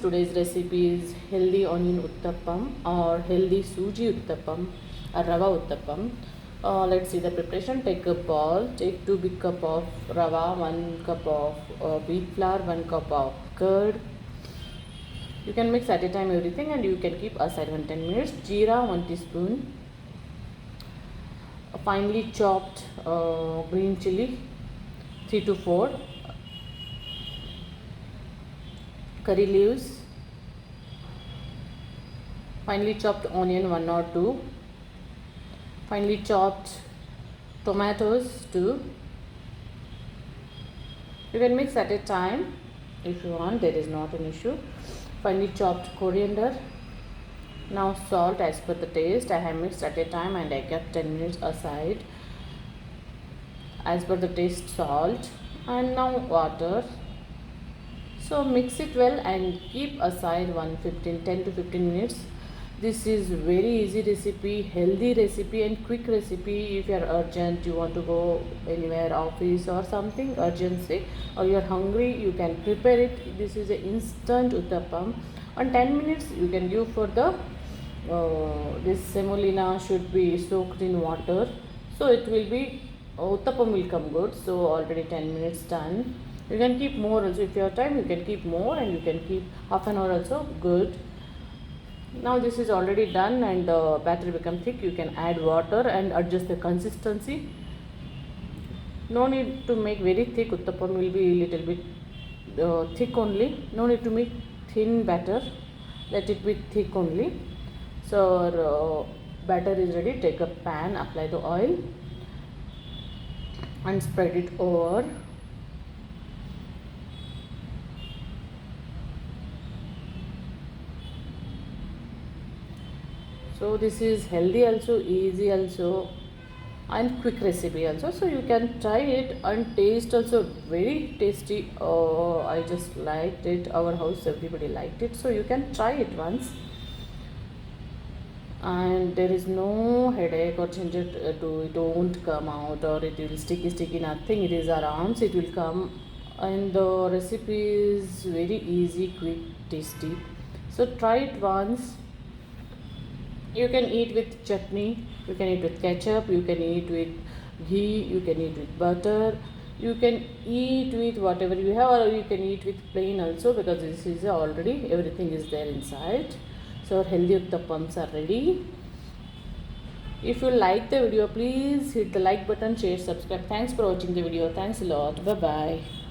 today's recipe is healthy onion uttapam or healthy suji uttapam or rava uttapam. Let's see the preparation. Take a bowl, take 2 big cup of rava, 1 cup of wheat flour, 1 cup of curd. You can mix at a time everything and you can keep aside 10 minutes. Jeera 1 teaspoon, finely chopped green chili 3 to 4, curry leaves, finely chopped onion 1 or 2, finely chopped tomatoes 2. You can mix at a time if you want, there is not an issue. Finely chopped coriander. Now salt as per the taste. I have mixed at a time and I kept 10 minutes aside. As per the taste, salt, and now water. So mix it well and keep aside 10 to 15 minutes. This is very easy recipe, healthy recipe and quick recipe. If you are urgent, you want to go anywhere, office or something urgency, or you are hungry, you can prepare it. This is an instant uttapam. On 10 minutes you can give for the this semolina should be soaked in water, so it will be uttapam will come good. So already 10 minutes done. You can keep more also if you have time. You can keep more and you can keep half an hour also good. Now this is already done and batter become thick. You can add water and adjust the consistency. No need to make very thick. Uttapam will be little bit thick only. No need to make thin batter. Let it be thick only. So batter is ready. Take a pan, apply the oil and spread it over. So this is healthy also, easy also and quick recipe also. So you can try it and taste also very tasty. I just liked it. Our house everybody liked it. So you can try it once. And there is no headache or ginger to it won't come out or it will sticky nothing. It is around, it will come, and the recipe is very easy, quick, tasty. So try it once. You can eat with chutney, you can eat with ketchup, you can eat with ghee, you can eat with butter, you can eat with whatever you have, or you can eat with plain also, because this is already everything is there inside. So healthy uttapams are ready. If you like the video, please hit the like button, share, subscribe. Thanks for watching the video. Thanks a lot. Bye bye.